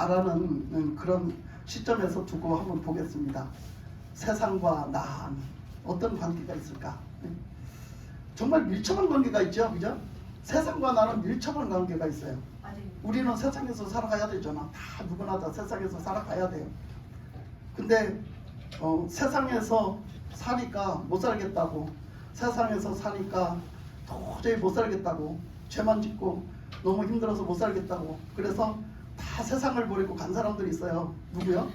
나라는 그런 시점에서 두고 한번 보겠습니다. 세상과 나 어떤 관계가 있을까? 정말 밀접한 관계가 있죠, 그죠? 세상과 나는 밀접한 관계가 있어요. 우리는 세상에서 살아가야 되잖아. 다 누구나 다 세상에서 살아가야 돼요. 근데 세상에서 사니까 못 살겠다고, 세상에서 사니까 도저히 못 살겠다고, 죄만 짓고 너무 힘들어서 못 살겠다고, 그래서 다 세상을 버리고 간 사람들이 있어요. 누구요?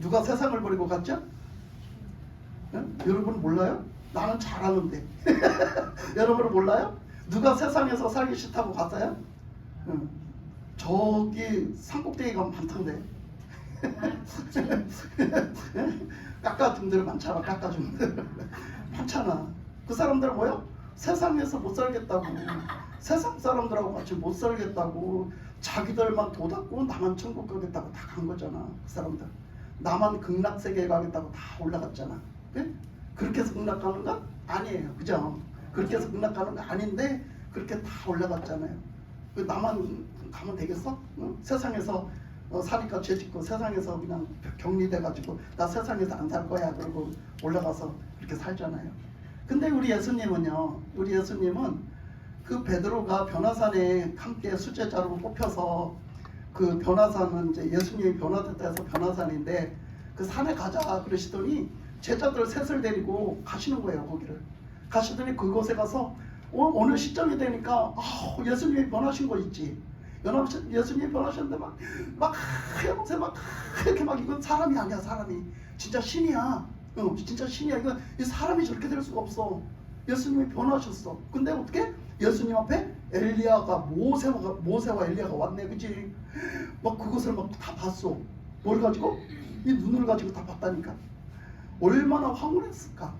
누가 세상을 버리고 갔죠? 여러분 몰라요? 나는 잘 아는데. 여러분은 몰라요? 누가 세상에서 살기 싫다고 갔어요? 저기 산꼭대기 가면 많던데. 깎아준 데로 많잖아. 깎아준 데로 많잖아. 그 사람들은 뭐요? 세상에서 못 살겠다고, 세상 사람들하고 같이 못 살겠다고, 자기들만 도닦고 나만 천국 가겠다고 다 간 거잖아. 그 사람들 나만 극락세계에 가겠다고 다 올라갔잖아. 네? 그렇게 해서 극락가는 건 아니에요. 그죠? 그렇게 해서 극락가는 건 아닌데 그렇게 다 올라갔잖아요. 나만 가면 되겠어? 응? 세상에서 사니까 죄짓고 세상에서 그냥 격리돼가지고 나 세상에서 안 살 거야 그러고 올라가서 그렇게 살잖아요. 근데 우리 예수님은요, 우리 예수님은 그 베드로가 변화산에 함께 수제자로 뽑혀서, 그 변화산은 이제 예수님이 변화됐다 해서 변화산인데, 그 산에 가자 그러시더니 제자들 셋을 데리고 가시는 거예요. 거기를 가시더니 그곳에 가서 어느 시점이 되니까 예수님이 변하신 거 있지. 예수님이 변하셨는데 막 하얀색 막 이렇게 막, 이건 사람이 아니야. 사람이 진짜 신이야. 진짜 신이야. 이건 사람이 저렇게 될 수가 없어. 예수님이 변하셨어. 근데 어떻게? 예수님 앞에 엘리야가 모세와 엘리야가 왔네. 그치? 막 그것을 막 다 봤어. 뭘 가지고? 이 눈을 가지고 다 봤다니까. 얼마나 황홀했을까.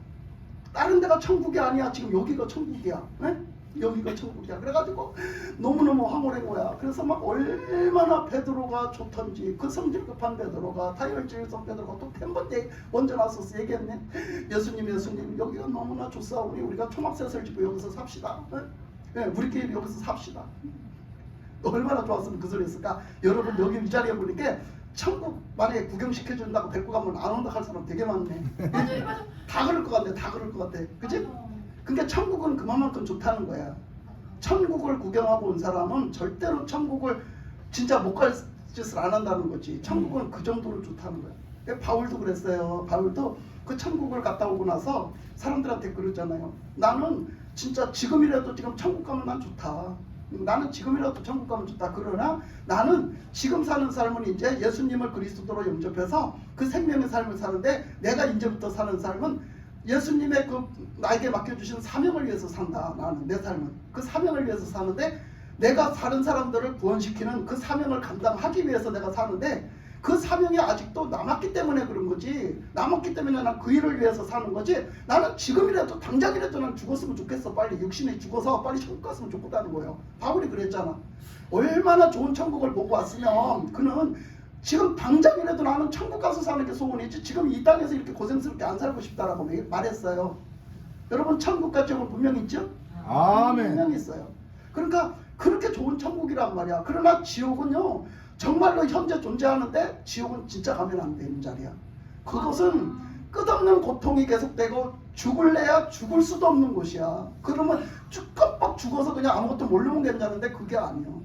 다른 데가 천국이 아니야. 지금 여기가 천국이야. 네? 여기가 천국이야. 그래가지고 너무너무 황홀한 거야. 그래서 막 얼마나 베드로가 좋던지, 그 성질 급한 베드로가, 다혈질성 베드로가 또 10번 먼저 나서서 얘기했네. 예수님 여기가 너무나 좋사오니 우리가 초막셋을 짓고 여기서 삽시다. 네? 우리끼리 여기서 삽시다. 얼마나 좋았으면 그 소리 했을까. 여러분 여기 이 자리에 보니까 천국 만약에 구경시켜준다고 데리고 가면 안 온다 할 사람 되게 많네. 맞아요. 다 그럴 것 같네. 다 그럴 것 같아. 그치? 그러니까 천국은 그만큼 좋다는 거야. 천국을 구경하고 온 사람은 절대로 천국을 진짜 못 갈 짓을 안 한다는 거지. 천국은 그 정도로 좋다는 거야. 바울도 그랬어요. 바울도 그 천국을 갔다 오고 나서 사람들한테 그러잖아요. 나는 진짜 지금이라도 지금 천국 가면 난 좋다. 나는 지금이라도 천국 가면 좋다. 그러나 나는 지금 사는 삶은 이제 예수님을 그리스도로 영접해서 그 생명의 삶을 사는데, 내가 이제부터 사는 삶은 예수님의 그 나에게 맡겨주신 사명을 위해서 산다. 나는 내 삶은 그 사명을 위해서 사는데, 내가 다른 사람들을 구원시키는 그 사명을 감당하기 위해서 내가 사는데, 그 사명이 아직도 남았기 때문에 그런 거지. 남았기 때문에 난 그 일을 위해서 사는 거지. 나는 지금이라도 당장이라도 난 죽었으면 좋겠어. 빨리 육신에 죽어서 빨리 천국 갔으면 좋겠다는 거예요. 바울이 그랬잖아. 얼마나 좋은 천국을 보고 왔으면 그는 지금 당장이라도 나는 천국 가서 사는 게 소원이지, 지금 이 땅에서 이렇게 고생스럽게 안 살고 싶다라고 말했어요. 여러분 천국 같은 건 분명히 있죠? 아멘. 분명히 있어요. 그러니까 그렇게 좋은 천국이란 말이야. 그러나 지옥은요, 정말로 현재 존재하는데 지옥은 진짜 가면 안 되는 자리야. 그것은 끝없는 고통이 계속되고 죽을래야 죽을 수도 없는 곳이야. 그러면 쭈껍빡 죽어서 그냥 아무것도 모르면 괜찮은데 그게 아니요.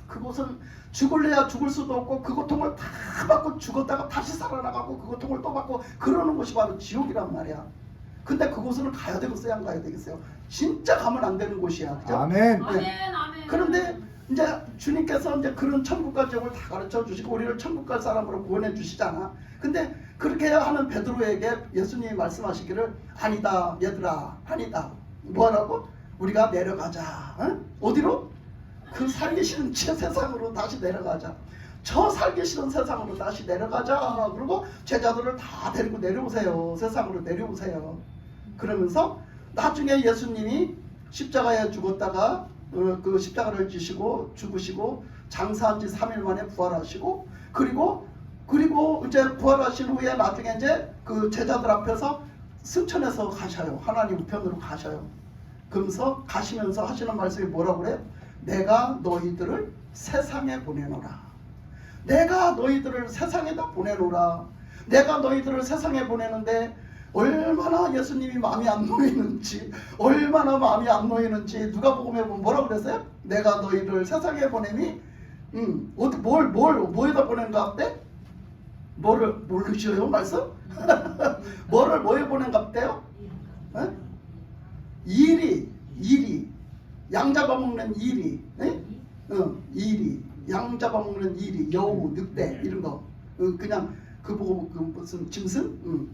그곳은 죽을래야 죽을 수도 없고, 그 고통을 다 받고 죽었다가 다시 살아나가고 그 고통을 또 받고 그러는 곳이 바로 지옥이란 말이야. 근데 그곳을 가야 되겠어요, 안 가야 되겠어요? 진짜 가면 안 되는 곳이야. 그죠? 아멘. 네. 그런데 이제 주님께서 이제 그런 천국과 지옥을 다 가르쳐 주시고 우리를 천국 갈 사람으로 구원해 주시잖아. 근데 그렇게 하는 베드로에게 예수님이 말씀하시기를, 아니다 얘들아, 아니다. 뭐하라고? 우리가 내려가자. 어디로? 그 살기 싫은 세상으로 다시 내려가자. 저 살기 싫은 세상으로 다시 내려가자. 그리고 제자들을 다 데리고 내려오세요. 세상으로 내려오세요. 그러면서 나중에 예수님이 십자가에 죽었다가 그 십자가를 지시고 죽으시고 장사한 지 3일 만에 부활하시고, 그리고 이제 부활하신 후에 나중에 이제 그 제자들 앞에서 승천해서 가셔요. 하나님 우편으로 가셔요. 그러면서 가시면서 하시는 말씀이 뭐라고 그래요? 내가 너희들을 세상에 보내노라. 내가 너희들을 세상에다 보내노라. 내가 너희들을 세상에 보내는데 얼마나 예수님이 마음이 안 놓이는지, 얼마나 마음이 안 놓이는지 누가복음에 보면 뭐라고 그랬어요? 내가 너희를 세상에 보내니 뭐에다 보낸가 합대? 뭐를 모르시어요 말씀? 뭐를 뭐에 보낸가 합대요? 일이 양 잡아먹는 일이, 일이 양 잡아먹는 일이, 여우, 늑대 이런 거, 그냥 그 보고 그 무슨 짐승,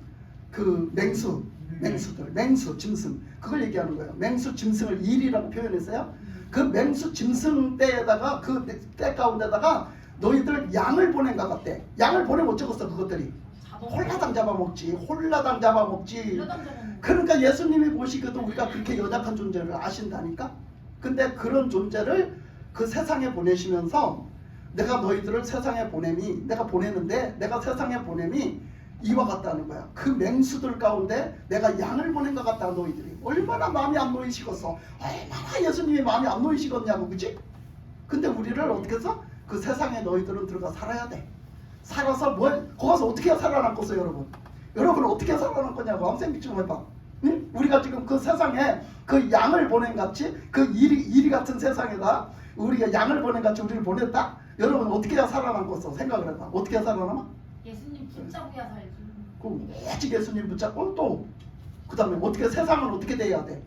그 맹수 짐승, 그걸 얘기하는 거예요. 맹수 짐승을 일이라고 표현했어요. 그 맹수 짐승 떼에다가 그 떼 가운데다가 너희들 양을 보낸가 같대. 양을 보내면 어쩌겠어 그것들이. 홀라당 잡아먹지. 그러니까 예수님이 보시기도 우리가 그렇게 연약한 존재를 아신다니까. 근데 그런 존재를 그 세상에 보내시면서 내가 너희들을 세상에 보냄이, 내가 보내는데 내가 세상에 보냄이 이와 같다는 거야. 그 맹수들 가운데 내가 양을 보낸 것 같다. 너희들이 얼마나 마음이 안 놓이시겠어. 얼마나 예수님이 마음이 안 놓이시겠냐고, 그치? 근데 우리를 어떻게 해서 그 세상에 너희들은 들어가 살아야 돼. 살아서 거기서 어떻게 살아남겠어요, 여러분? 여러분 어떻게 살아남겠냐고 한번 생각 좀 해봐. 응? 우리가 지금 그 세상에 그 양을 보낸 같이, 그 이리 같은 세상에다 우리가 양을 보낸 같이 우리를 보냈다? 여러분 어떻게 해야 살아남겠어? 생각을 해봐. 어떻게 해야 살아남아? 예수님 붙잡고야 살지. 그럼 오직 예수님 붙잡고 또 그 다음에 어떻게, 세상은 어떻게 돼야 돼?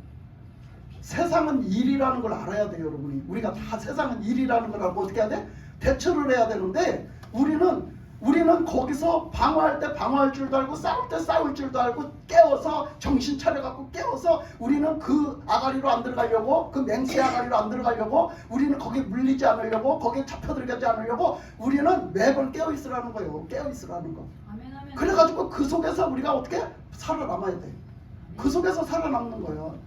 세상은 일이라는 걸 알아야 돼요, 여러분이. 우리가 다 세상은 일이라는 걸 알고 어떻게 해야 돼? 대처를 해야 되는데 우리는 거기서 방어할 때 방어할 줄도 알고 싸울 때 싸울 줄도 알고 깨워서 정신 차려갖고 깨워서 우리는 그 아가리로 안 들어가려고, 그 맹수의 아가리로 안 들어가려고, 우리는 거기에 물리지 않으려고, 거기에 잡혀들어가지 않으려고 우리는 매번 깨어있으라는 거예요. 깨어있으라는 거. 아멘, 아멘. 그래가지고 그 속에서 우리가 어떻게 살아남아야 돼. 그 속에서 살아남는 거예요.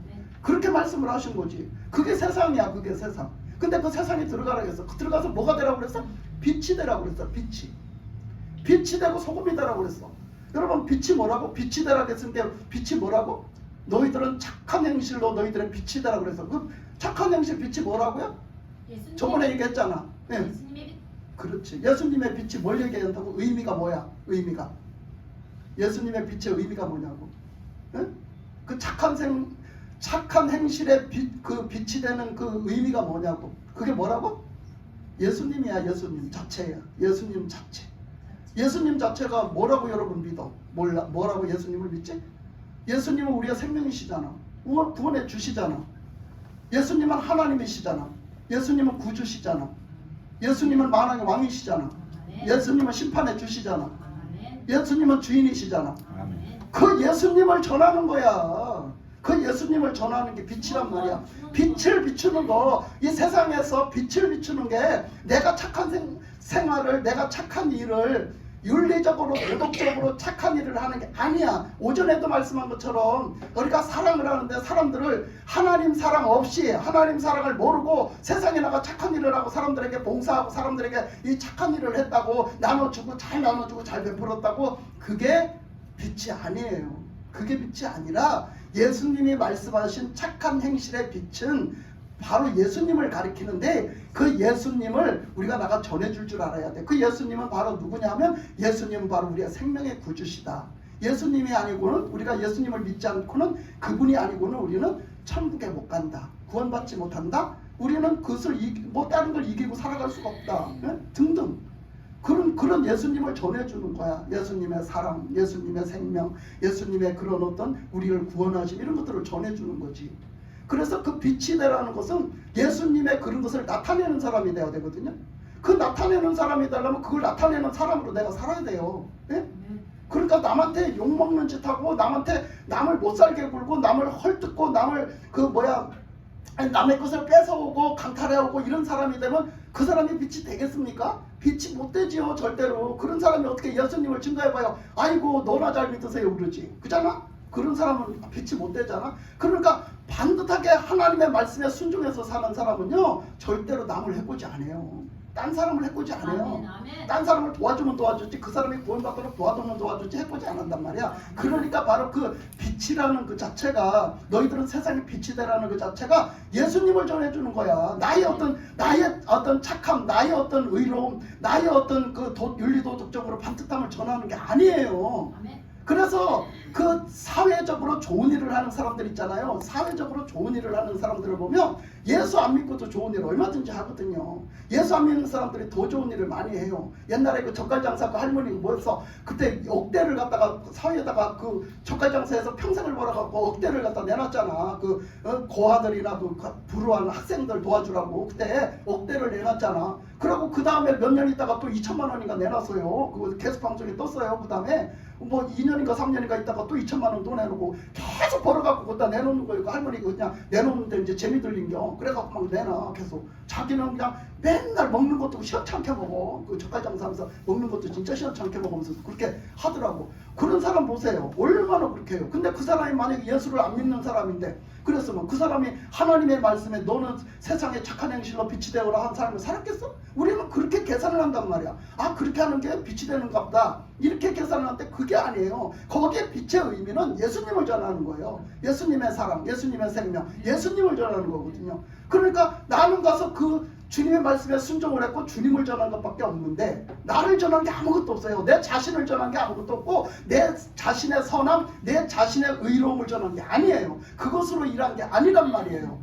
그렇게 말씀을 하신 거지. 그게 세상이야. 그게 세상. 근데 그 세상에 들어가라고 했어. 들어가서 뭐가 되라고 그랬어? 빛이 되라고 그랬어. 빛이 되고 소금이 되라고 그랬어. 여러분 빛이 뭐라고? 빛이 되라고 했으니까 빛이 뭐라고? 너희들은 착한 행실로 너희들의 빛이 되라고 그랬어. 그 착한 행실 빛이 뭐라고요? 저번에 얘기했잖아. 네. 예수님의 빛. 그렇지. 예수님의 빛이 뭘 얘기한다고? 의미가 뭐야? 의미가. 예수님의 빛의 의미가 뭐냐고. 네? 그 착한 행실의 빛, 그 빛이 되는 그 의미가 뭐냐고. 그게 뭐라고? 예수님이야. 예수님 자체야. 예수님 자체. 예수님 자체가 뭐라고 여러분 믿어? 뭐라고 예수님을 믿지? 예수님은 우리의 생명이시잖아. 구원해 주시잖아. 예수님은 하나님이시잖아. 예수님은 구주시잖아. 예수님은 만왕의 왕이시잖아. 예수님은 심판해 주시잖아. 예수님은 주인이시잖아. 그 예수님을 전하는 거야. 그 예수님을 전하는 게 빛이란 말이야. 빛을 비추는 거, 이 세상에서 빛을 비추는 게 내가 착한 생활을, 내가 착한 일을, 윤리적으로 도덕적으로 착한 일을 하는 게 아니야. 오전에도 말씀한 것처럼 우리가 사랑을 하는데 사람들을 하나님 사랑 없이, 하나님 사랑을 모르고 세상에 나가 착한 일을 하고 사람들에게 봉사하고 사람들에게 이 착한 일을 했다고 나눠주고 잘 베풀었다고, 그게 빛이 아니에요. 그게 빛이 아니라 예수님이 말씀하신 착한 행실의 빛은 바로 예수님을 가리키는데, 그 예수님을 우리가 나가 전해줄 줄 알아야 돼. 그 예수님은 바로 누구냐면, 예수님은 바로 우리의 생명의 구주시다. 예수님이 아니고는, 우리가 예수님을 믿지 않고는, 그분이 아니고는 우리는 천국에 못 간다. 구원받지 못한다. 우리는 그것을 다른 걸 이기고 살아갈 수가 없다. 네? 등등. 그런 예수님을 전해주는 거야. 예수님의 사랑, 예수님의 생명, 예수님의 그런 어떤 우리를 구원하심, 이런 것들을 전해주는 거지. 그래서 그 빛이 되라는 것은 예수님의 그런 것을 나타내는 사람이 돼야 되거든요. 그 나타내는 사람이 되려면 그걸 나타내는 사람으로 내가 살아야 돼요. 예? 그러니까 남한테 욕먹는 짓 하고, 남을 못 살게 굴고, 남을 헐뜯고, 남을 남의 것을 뺏어오고 강탈해오고 이런 사람이 되면 그 사람이 빛이 되겠습니까? 빛이 못 되지요, 절대로. 그런 사람이 어떻게 예수님을 증거해봐요. 아이고 너나 잘 믿으세요 그러지. 그잖아? 그런 사람은 빛이 못 되잖아. 그러니까 반듯하게 하나님의 말씀에 순종해서 사는 사람은요 절대로 남을 해코지 않아요. 딴 사람을 해코지 않아요. 아멘, 아멘. 딴 사람을 도와주면 도와주지 그 사람이 구원받도록 도와주면 도와주지 해보지 않았단 말이야. 그러니까 바로 그 빛이라는 그 자체가 너희들은 세상의 빛이 되라는 그 자체가 예수님을 전해주는 거야. 나의 어떤 착함, 나의 어떤 의로움, 나의 어떤 그 윤리도덕적으로 반듯함을 전하는 게 아니에요. 아멘. 그래서 그 사회적으로 좋은 일을 하는 사람들 있잖아요. 사회적으로 좋은 일을 하는 사람들을 보면 예수 안 믿고도 좋은 일을 얼마든지 하거든요. 예수 안 믿는 사람들이 더 좋은 일을 많이 해요. 옛날에 그 젓갈장사 그 할머니 뭐였어? 그때 억대를 갖다가 사회에다가 그 젓갈장사에서 평생을 벌어갖고 억대를 갖다 내놨잖아. 그 고아들이나 그 불우한 학생들 도와주라고 그때 억대를 내놨잖아. 그리고 그 다음에 몇 년 있다가 또 2천만 원인가 내놨어요. 그거 계속 방송에 떴어요. 그 다음에 뭐 2년인가 3년인가 있다가 또 2천만 원 또 내놓고 계속 벌어갖고 거기다 내놓는 거예요. 그 할머니 그냥 내놓는데 이제 재미 들린겨. 그래갖고 막 내놔 계속. 자기는 그냥 맨날 먹는 것도 시원찮게 먹어. 그 젓갈장사하면서 먹는 것도 진짜 시원찮게 먹으면서 그렇게 하더라고. 그런 사람 보세요. 얼마나 그렇게 해요. 근데 그 사람이 만약에 예수를 안 믿는 사람인데 그랬으면 그 사람이 하나님의 말씀에 너는 세상에 착한 행실로 빛이 되어라 한 사람을 살았겠어? 우리는 그렇게 계산을 한단 말이야. 아 그렇게 하는 게 빛이 되는가 보다. 이렇게 계산을 하는데 그게 아니에요. 거기에 빛의 의미는 예수님을 전하는 거예요. 예수님의 사랑, 예수님의 생명, 예수님을 전하는 거거든요. 그러니까 나는 가서 그 주님의 말씀에 순종을 했고 주님을 전한 것밖에 없는데 나를 전한 게 아무것도 없어요. 내 자신을 전한 게 아무것도 없고 내 자신의 선함, 내 자신의 의로움을 전한 게 아니에요. 그것으로 일한 게 아니란 말이에요.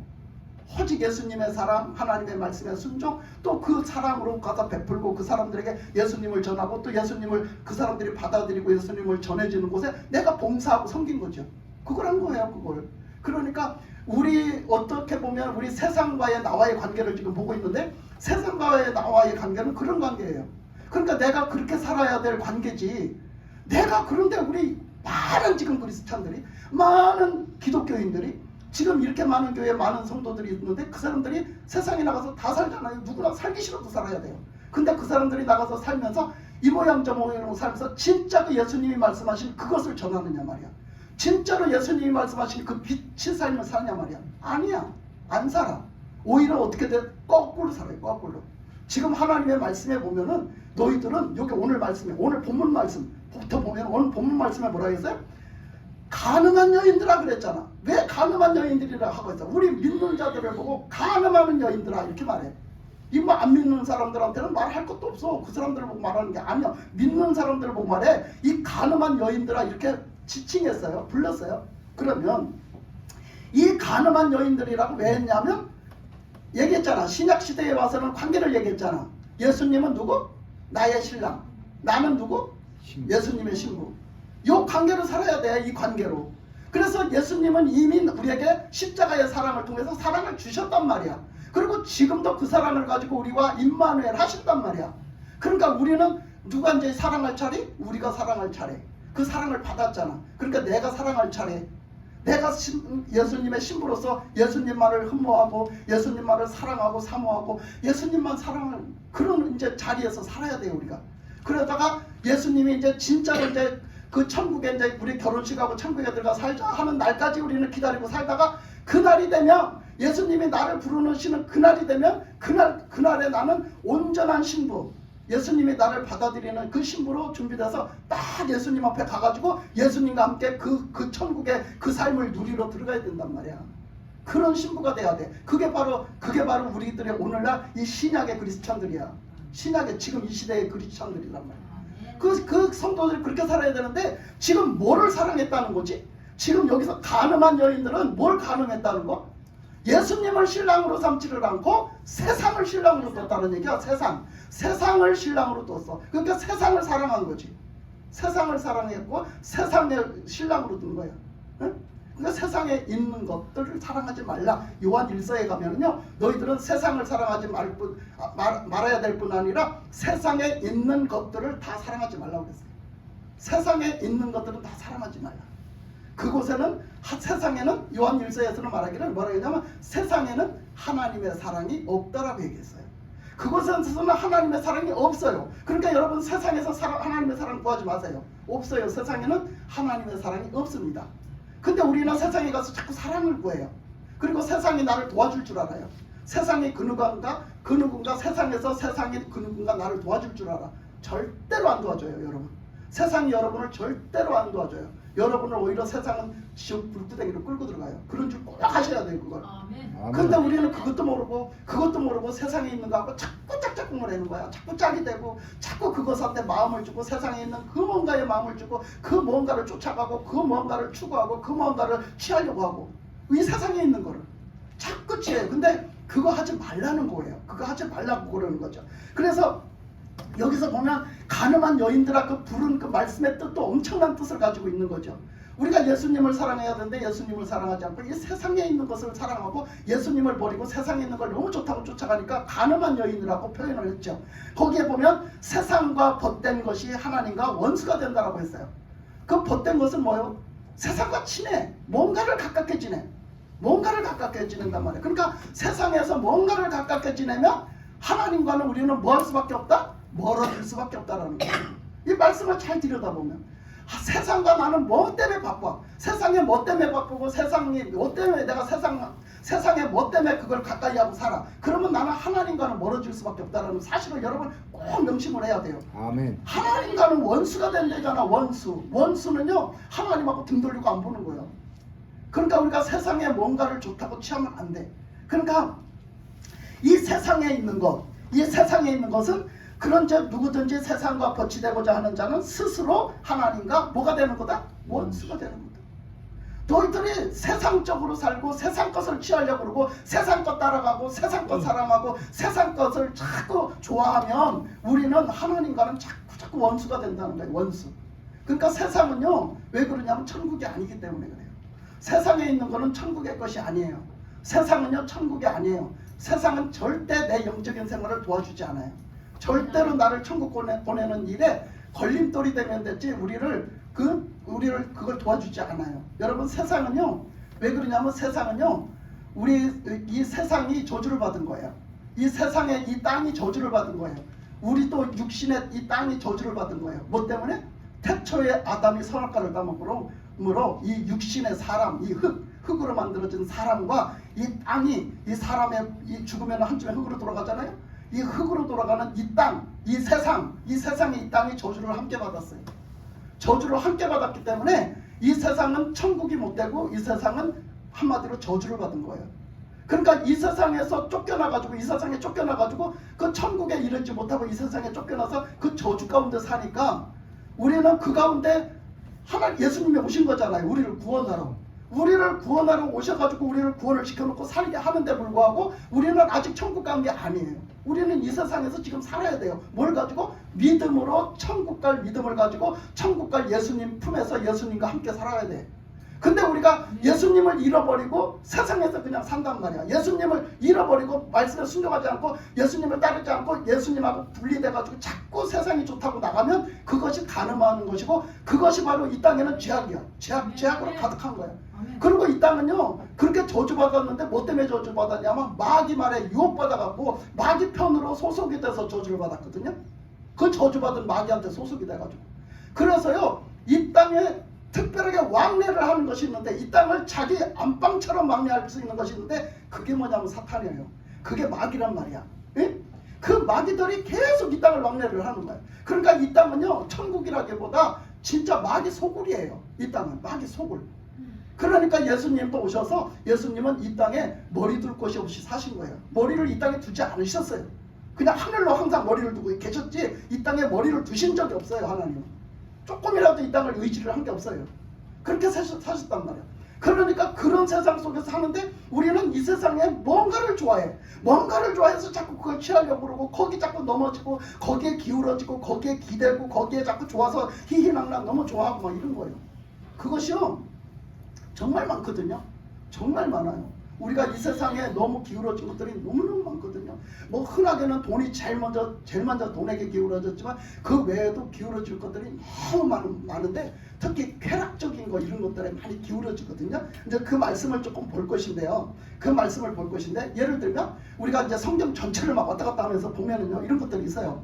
오직 예수님의 사랑, 하나님의 말씀에 순종, 또 그 사랑으로 가서 베풀고 그 사람들에게 예수님을 전하고 또 예수님을 그 사람들이 받아들이고 예수님을 전해지는 곳에 내가 봉사하고 섬긴 거죠. 그걸 한 거예요. 그걸. 그러니까 우리 어떻게 보면 우리 세상과의 나와의 관계를 지금 보고 있는데 세상과의 나와의 관계는 그런 관계예요. 그러니까 내가 그렇게 살아야 될 관계지. 내가 그런데 우리 많은 지금 그리스찬들이 많은 기독교인들이 지금 이렇게 많은 교회에 많은 성도들이 있는데 그 사람들이 세상에 나가서 다 살잖아요. 누구나 살기 싫어도 살아야 돼요. 근데 그 사람들이 나가서 살면서 이 모양 저 모양 살면서 진짜 그 예수님이 말씀하신 그것을 전하느냐 말이야. 진짜로 예수님이 말씀하신 그 빛의 삶을 사냐 말이야. 아니야. 안 살아. 오히려 어떻게 돼? 거꾸로 살아요. 거꾸로. 지금 하나님의 말씀에 보면은 너희들은 여기 오늘 말씀에 오늘 본문 말씀부터 보면 오늘 본문 말씀에 뭐라 했어요? 가늠한 여인들아 그랬잖아. 왜 가늠한 여인들이라 하고 있어? 우리 믿는 자들을 보고 가늠하는 여인들아 이렇게 말해. 이 뭐 안 믿는 사람들한테는 말할 것도 없어. 그 사람들을 보고 말하는 게 아니야. 믿는 사람들을 보고 말해. 이 가늠한 여인들아 이렇게 지칭했어요. 불렀어요. 그러면 이 가늠한 여인들이라고 왜 했냐면 얘기했잖아. 신약시대에 와서는 관계를 얘기했잖아. 예수님은 누구? 나의 신랑. 나는 누구? 예수님의 신부. 이 관계로 살아야 돼. 이 관계로. 그래서 예수님은 이미 우리에게 십자가의 사랑을 통해서 사랑을 주셨단 말이야. 그리고 지금도 그 사랑을 가지고 우리와 임마누엘 하신단 말이야. 그러니까 우리는 누가 이제 사랑할 차례? 우리가 사랑할 차례. 그 사랑을 받았잖아. 그러니까 내가 사랑할 차례. 내가 예수님의 신부로서 예수님만을 흠모하고 예수님만을 사랑하고 사모하고 예수님만 사랑하는 그런 이제 자리에서 살아야 돼요 우리가. 그러다가 예수님이 이제 진짜로 이제 그 천국에 이제 우리 결혼식하고 천국에 들어가 살자 하는 날까지 우리는 기다리고 살다가 그날이 되면 예수님이 나를 부르시는 그날이 되면 그날에 나는 온전한 신부 예수님이 나를 받아들이는 그 신부로 준비돼서 딱 예수님 앞에 가가지고 예수님과 함께 그 천국의 그 삶을 누리러 들어가야 된단 말이야. 그런 신부가 돼야 돼. 그게 바로 우리들의 오늘날 이 신약의 그리스찬들이야. 신약의 지금 이 시대의 그리스찬들이란 말이야. 그 성도들이 그렇게 살아야 되는데 지금 뭐를 사랑했다는 거지? 지금 여기서 가늠한 여인들은 뭘 가늠했다는 거? 예수님을 신랑으로 삼지를 않고 세상을 신랑으로 뒀다는 얘기야. 세상을 신랑으로 뒀어. 그러니까 세상을 사랑한 거지. 세상을 사랑했고 세상의 신랑으로 둔 거야. 응? 그러니까 세상에 있는 것들을 사랑하지 말라. 요한 1서에 가면은요, 너희들은 세상을 사랑하지 말아야 될 뿐 아니라 세상에 있는 것들을 다 사랑하지 말라고 그랬어요. 세상에 있는 것들은 다 사랑하지 말라. 그곳에는 세상에는 요한 1서에서는 말하기를 뭐라 했냐면 세상에는 하나님의 사랑이 없다라고 얘기했어요. 그곳에서는 하나님의 사랑이 없어요. 그러니까 여러분 세상에서 하나님의 사랑 구하지 마세요. 없어요. 세상에는 하나님의 사랑이 없습니다. 근데 우리는 세상에 가서 자꾸 사랑을 구해요. 그리고 세상이 나를 도와줄 줄 알아요. 세상이 그 누군가 세상에서 세상이 그 누군가 나를 도와줄 줄 알아. 절대로 안 도와줘요, 여러분. 세상이 여러분을 절대로 안 도와줘요. 여러분을 오히려 세상은 지옥 불구덩이로 끌고 들어가요. 그런 줄 꼭 하셔야 돼요, 그걸. 아멘. 근데 우리는 그것도 모르고 세상에 있는 거하고 자꾸 짝짝꿍을 하는 거야. 자꾸 짝이 되고 자꾸 그것한테 마음을 주고 세상에 있는 그 뭔가에 마음을 주고 그 뭔가를 쫓아가고 그 뭔가를 추구하고 그 뭔가를 취하려고 하고 이 세상에 있는 거를 자꾸 취해요. 근데 그거 하지 말라는 거예요. 그거 하지 말라고 그러는 거죠. 그래서 여기서 보면 가늠한 여인들아 그 부른 그 말씀의 뜻도 엄청난 뜻을 가지고 있는 거죠. 우리가 예수님을 사랑해야 되는데 예수님을 사랑하지 않고 이 세상에 있는 것을 사랑하고 예수님을 버리고 세상에 있는 걸 너무 좋다고 쫓아가니까 가늠한 여인이라고 표현을 했죠. 거기에 보면 세상과 벗된 것이 하나님과 원수가 된다라고 했어요. 그 벗된 것은 뭐예요? 세상과 친해. 뭔가를 가깝게 지내. 뭔가를 가깝게 지낸단 말이에요. 그러니까 세상에서 뭔가를 가깝게 지내면 하나님과는 우리는 뭐 할 수밖에 없다? 멀어질 수밖에 없다라는 거예요. 이 말씀을 잘 들여다보면 세상과 나는 뭐 때문에 바빠? 세상에 뭐 때문에 바쁘고 세상이 뭐 때문에 내가 세상에 뭐 때문에 그걸 가까이 하고 살아? 그러면 나는 하나님과는 멀어질 수밖에 없다라는 사실을 여러분 꼭 명심을 해야 돼요. 아멘. 하나님과는 원수가 된다잖아. 원수는요 하나님하고 등 돌리고 안 보는 거예요. 그러니까 우리가 세상에 뭔가를 좋다고 취하면 안 돼. 그러니까 이 세상에 있는 것은 그런 즉 누구든지 세상과 거치되고자 하는 자는 스스로 하나님과 뭐가 되는 거다? 원수가 되는 거다. 너희들이 세상적으로 살고 세상 것을 취하려고 그러고 세상 것 따라가고 세상 것 사랑하고 세상 것을 자꾸 좋아하면 우리는 하나님과는 자꾸 원수가 된다는 거예요. 원수. 그러니까 세상은요 왜 그러냐면 천국이 아니기 때문에 그래요. 세상에 있는 거는 천국의 것이 아니에요. 세상은요 천국이 아니에요. 세상은 절대 내 영적인 생활을 도와주지 않아요. 절대로 나를 천국 보내는 일에 걸림돌이 되면 됐지 우리를 그걸 도와주지 않아요. 여러분 세상은요 왜 그러냐면 세상은요 우리 이 세상이 저주를 받은 거예요. 이 세상에 이 땅이 저주를 받은 거예요. 우리 또 육신의 이 땅이 저주를 받은 거예요. 뭐 때문에? 태초에 아담이 선악과를 따먹으므로 이 육신의 사람 이 흙으로 만들어진 사람과 이 땅이 이 사람의 이 죽으면 한쯤에 흙으로 돌아가잖아요. 이 흙으로 돌아가는 이 땅, 이 세상의 이 땅이 저주를 함께 받았어요. 저주를 함께 받았기 때문에 이 세상은 천국이 못 되고 이 세상은 한마디로 저주를 받은 거예요. 그러니까 이 세상에서 쫓겨나가지고 이 세상에 쫓겨나가지고 그 천국에 이르지 못하고 이 세상에 쫓겨나서 그 저주 가운데 사니까 우리는 그 가운데 예수님이 오신 거잖아요. 우리를 구원하러. 우리를 구원하러 오셔가지고 우리를 구원을 시켜놓고 살게 하는데 불구하고 우리는 아직 천국 간 게 아니에요. 우리는 이 세상에서 지금 살아야 돼요. 뭘 가지고? 믿음으로 천국 갈 믿음을 가지고 천국 갈 예수님 품에서 예수님과 함께 살아야 돼. 근데 우리가 예수님을 잃어버리고 세상에서 그냥 산단 말이야. 예수님을 잃어버리고 말씀에 순종하지 않고 예수님을 따르지 않고 예수님하고 분리돼가지고 자꾸 세상이 좋다고 나가면 그것이 가늠하는 것이고 그것이 바로 이 땅에는 죄악이야. 죄악으로 가득한 거야. 그리고 이 땅은요 그렇게 저주받았는데 뭐 때문에 저주받았냐면 마귀 말에 유혹받아갖고 마귀 편으로 소속이 돼서 저주를 받았거든요. 그 저주받은 마귀한테 소속이 돼가지고 그래서요 이 땅에 특별하게 왕래를 하는 것이 있는데 이 땅을 자기 안방처럼 왕래할 수 있는 것이 있는데 그게 뭐냐면 사탄이에요. 그게 마귀란 말이야. 에? 그 마귀들이 계속 이 땅을 왕래를 하는 거예요. 그러니까 이 땅은요 천국이라기보다 진짜 마귀 소굴이에요. 이 땅은 마귀 소굴. 그러니까 예수님도 오셔서 예수님은 이 땅에 머리 둘 곳이 없이 사신 거예요. 머리를 이 땅에 두지 않으셨어요. 그냥 하늘로 항상 머리를 두고 계셨지 이 땅에 머리를 두신 적이 없어요. 하나님은. 조금이라도 이 땅을 의지를 한 게 없어요. 그렇게 사셨단 말이에요. 그러니까 그런 세상 속에서 사는데 우리는 이 세상에 뭔가를 좋아해. 뭔가를 좋아해서 자꾸 그걸 취하려고 그러고 거기 자꾸 넘어지고 거기에 기울어지고 거기에 기대고 거기에 자꾸 좋아서 희희낙낙 너무 좋아하고 막 이런 거예요. 그것이요 정말 많거든요. 정말 많아요. 우리가 이 세상에 너무 기울어진 것들이 너무너무 많거든요. 뭐 흔하게는 돈이 제일 먼저 돈에게 기울어졌지만 그 외에도 기울어질 것들이 너무 많은데 특히 쾌락적인 거 이런 것들에 많이 기울어지거든요. 이제 그 말씀을 조금 볼 것인데요. 그 말씀을 볼 것인데 예를 들면 우리가 이제 성경 전체를 막 왔다 갔다 하면서 보면은요 이런 것들이 있어요.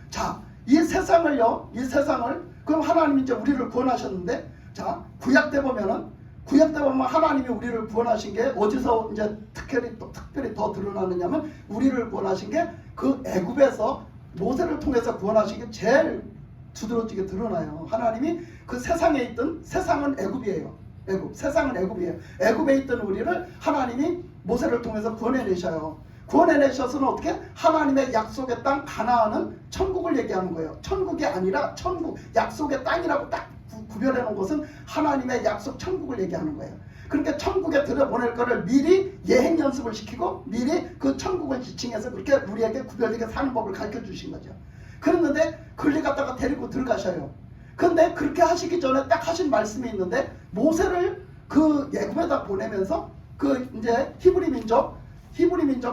자, 이 세상을 그럼 하나님이 이제 우리를 구원하셨는데 자 구약 때 보면 하나님이 우리를 구원하신 게 어디서 이제 특별히 더 드러나느냐면 우리를 구원하신 게 그 애굽에서 모세를 통해서 구원하시기 제일 두드러지게 드러나요. 하나님이 그 세상에 있던, 세상은 애굽이에요. 애굽, 세상은 애굽이에요. 애굽에 있던 우리를 하나님이 모세를 통해서 구원해내셔요. 구원해내셔서는 어떻게? 하나님의 약속의 땅 가나안은 천국을 얘기하는 거예요. 천국이 아니라 천국, 약속의 땅이라고 딱 구별해 놓은 것은 하나님의 약속 천국을 얘기하는 거예요. 그러니까 천국에 들여보낼 거를 미리 예행 연습을 시키고 미리 그 천국을 지칭해서 그렇게 우리에게 구별되게 사는 법을 가르쳐 주신 거죠. 그랬는데 그걸 갖다가 데리고 들어가셔요. 근데 그렇게 하시기 전에 딱 하신 말씀이 있는데, 모세를 그 애굽에다 보내면서 그 이제 히브리 민족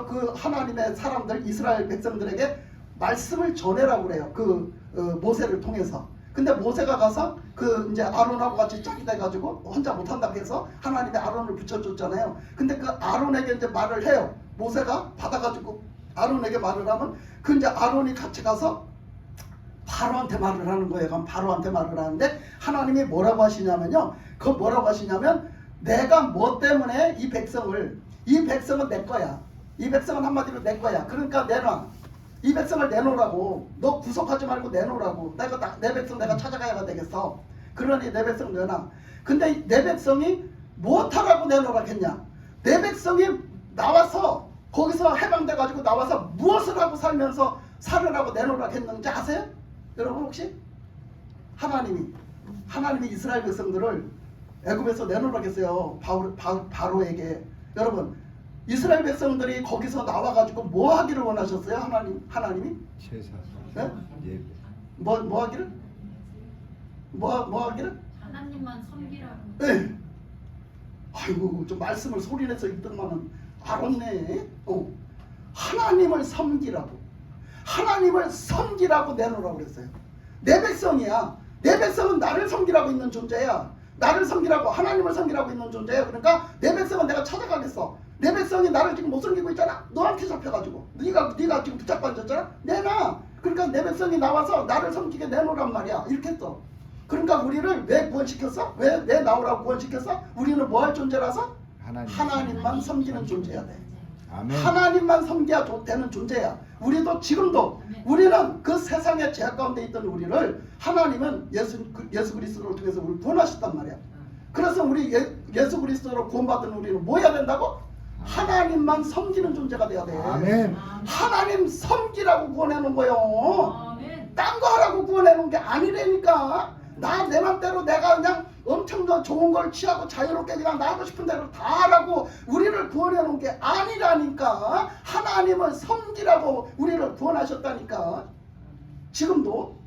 그 하나님의 사람들, 이스라엘 백성들에게 말씀을 전해라고 그래요. 그 모세를 통해서. 근데 모세가 가서 그 이제 아론하고 같이 짝이 돼가지고 혼자 못한다고 해서 하나님의 아론을 붙여줬잖아요. 근데 그 아론에게 이제 말을 해요. 모세가 받아가지고 아론에게 말을 하면 그 이제 아론이 같이 가서 바로한테 말을 하는 거예요. 그럼 바로한테 말을 하는데 하나님이 뭐라고 하시냐면요. 그 뭐라고 하시냐면, 내가 뭐 때문에 이 백성은 내 거야. 이 백성은 한마디로 내 거야. 그러니까 내놔. 이 백성을 내놓으라고. 너 구속하지 말고 내놓으라고. 내 백성 내가 찾아가야 되겠어. 그러니 내 백성 내놔. 근데 내 백성이 무엇하라고 내놓으라겠냐? 내 백성이 나와서 거기서 해방돼가지고 나와서 무엇을 하고 살면서 살으라고 내놓으라겠는지 아세요? 여러분 혹시? 하나님이 이스라엘 백성들을 애굽에서 내놓으라겠어요. 바로에게. 여러분, 이스라엘 백성들이 거기서 나와가지고 뭐 하기를 원하셨어요? 하나님이? 제사. 네? 예배. 뭐 하기를? 뭐 하기를? 하나님만 섬기라고. 네. 아이고, 좀 말씀을 소리내서 읽더만은 알았네. 하나님을 섬기라고. 하나님을 섬기라고 내놓으라고 그랬어요. 내 백성이야. 내 백성은 나를 섬기라고 있는 존재야. 나를 섬기라고, 하나님을 섬기라고 있는 존재야. 그러니까 내 백성은 내가 찾아가겠어. 내 백성이 나를 지금 못 섬기고 있잖아. 너한테 잡혀가지고 네가 지금 붙잡고 앉았잖아. 내놔. 그러니까 내 백성이 나와서 나를 섬기게 내놓으란 말이야. 이렇게 했어. 그러니까 우리를 왜 구원시켰어? 왜 나오라고 구원시켰어? 우리는 뭐 할 존재라서? 하나님만 섬기는 존재야 돼. 아멘. 하나님만 섬겨야 되는 존재야. 우리도 지금도 우리는 그 세상의 죄악 가운데 있던 우리를 하나님은 예수 그리스도를 통해서 우리를 구원하셨단 말이야. 그래서 우리 예수 그리스도로 구원받은 우리는 뭐 해야 된다고? 하나님만 섬기는 존재가 돼야 돼. 아멘. 하나님 섬기라고 구원해놓은 거예요. 아멘. 딴 거 하라고 구원해놓은 게 아니라니까. 내 맘대로 내가 그냥 엄청 더 좋은 걸 취하고 자유롭게 그냥 나 하고 싶은 대로 다 하라고 우리를 구원해놓은 게 아니라니까. 하나님을 섬기라고 우리를 구원하셨다니까. 지금도.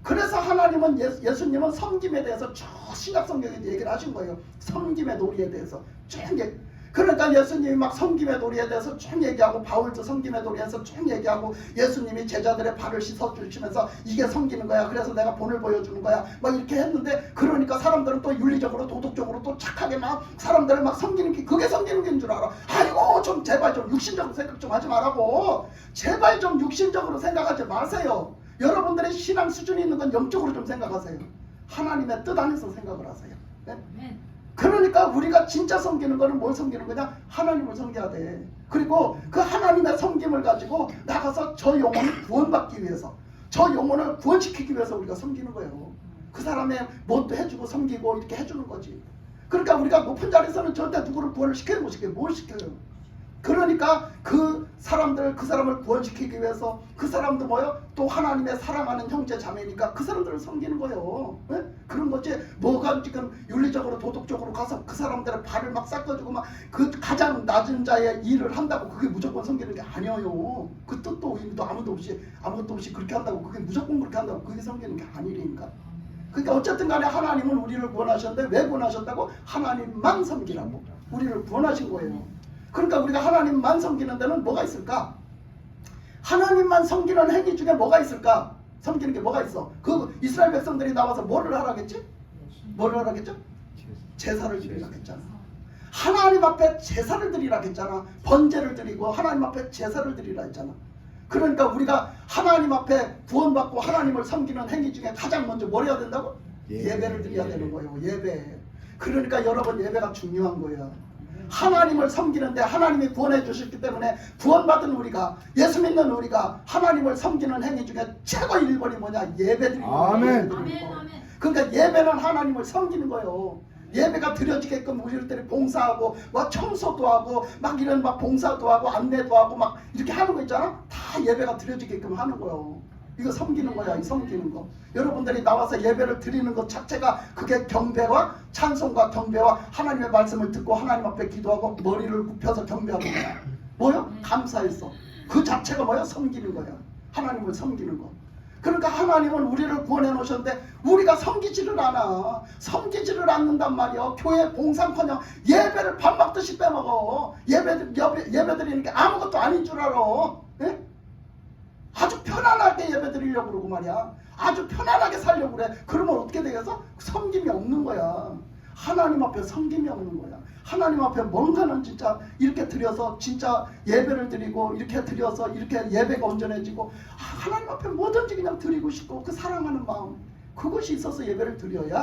그래서 하나님은 예수님은 섬김에 대해서 쭉 신약 성경에 얘기를 하신 거예요. 섬김의 도리에 대해서 쭉 얘기. 그러니까 예수님이 막 섬김의 도리에 대해서 쭉 얘기하고, 바울도 섬김의 도리에서 쭉 얘기하고, 예수님이 제자들의 발을 씻어주시면서 이게 섬기는 거야. 그래서 내가 본을 보여주는 거야. 막 이렇게 했는데, 그러니까 사람들은 또 윤리적으로 도덕적으로 또 착하게 막 사람들을 막 섬기는 게, 그게 섬기는 게인 줄 알아. 아이고 좀 제발 좀 육신적으로 생각 좀 하지 말라고. 제발 좀 육신적으로 생각하지 마세요. 여러분들의 신앙 수준이 있는 건 영적으로 좀 생각하세요. 하나님의 뜻 안에서 생각을 하세요. 네? 그러니까 우리가 진짜 섬기는 거는 뭘 섬기는 거냐? 하나님을 섬겨야 돼. 그리고 그 하나님의 섬김을 가지고 나가서 저 영혼을 구원받기 위해서, 저 영혼을 구원시키기 위해서 우리가 섬기는 거예요. 그 사람의 뭣도 해주고 섬기고 이렇게 해주는 거지. 그러니까 우리가 높은 자리에서는 절대 누구를 구원을 시켜요? 못 시켜요? 뭘 시켜요? 그러니까 그 사람을 구원시키기 위해서, 그 사람도 뭐요? 또 하나님의 사랑하는 형제 자매니까 그 사람들을 섬기는 거예요. 네? 그런 거지. 뭐가 지금 윤리적으로 도덕적으로 가서 그 사람들의 발을 막 닦아주고 막 그 가장 낮은 자의 일을 한다고 그게 무조건 섬기는 게 아니에요. 그 뜻도 의미도 아무것도 없이 그렇게 한다고, 그게 무조건 그렇게 한다고 그게 섬기는 게 아니니까. 그러니까 어쨌든 간에 하나님은 우리를 구원하셨는데 왜 구원하셨다고? 하나님만 섬기라고 우리를 구원하신 거예요. 그러니까 우리가 하나님만 섬기는 데는 뭐가 있을까? 하나님만 섬기는 행위 중에 뭐가 있을까? 섬기는 게 뭐가 있어? 그 이스라엘 백성들이 나와서 뭐를 하라겠지? 뭐를 하라겠죠? 제사를 드리라 했잖아. 하나님 앞에 제사를 드리라 했잖아. 번제를 드리고 하나님 앞에 제사를 드리라 했잖아. 그러니까 우리가 하나님 앞에 구원받고 하나님을 섬기는 행위 중에 가장 먼저 뭘 해야 된다고? 예배를 드려야 되는 거예요. 예배. 그러니까 여러분, 예배가 중요한 거예요. 하나님을 섬기는데 하나님이 구원해 주셨기 때문에 구원받은 우리가, 예수 믿는 우리가 하나님을 섬기는 행위 중에 최고 1번이 뭐냐? 예배드리는 거예요. 아멘. 아멘, 아멘. 그러니까 예배는 하나님을 섬기는 거예요. 예배가 드려지게끔 우리들이 봉사하고 막 청소도 하고 막 이런 막 봉사도 하고 안내도 하고 막 이렇게 하는 거 있잖아. 다 예배가 드려지게끔 하는 거예요. 이거 섬기는 거야. 이 섬기는 거. 여러분들이 나와서 예배를 드리는 것 자체가 그게 경배와 찬송과 경배와 하나님의 말씀을 듣고 하나님 앞에 기도하고 머리를 굽혀서 경배하는 거야. 뭐요? 감사했어. 그 자체가 뭐야? 섬기는 거야. 하나님을 섬기는 거. 그러니까 하나님은 우리를 구원해 놓으셨는데 우리가 섬기지를 않아. 섬기지를 않는단 말이야. 교회 봉사커녕 예배를 밥 먹듯이 빼먹어. 예배 드리는 게 아무것도 아닌 줄 알아. 예? 아주 편안하게 예배 드리려고 그러고 말이야. 아주 편안하게 살려고 그래. 그러면 어떻게 되겠어? 섬김이 없는 거야. 하나님 앞에 섬김이 없는 거야. 하나님 앞에 뭔가는 진짜 이렇게 드려서 진짜 예배를 드리고 이렇게 드려서 이렇게 예배가 온전해지고 하나님 앞에 뭐든지 그냥 드리고 싶고 그 사랑하는 마음, 그것이 있어서 예배를 드려야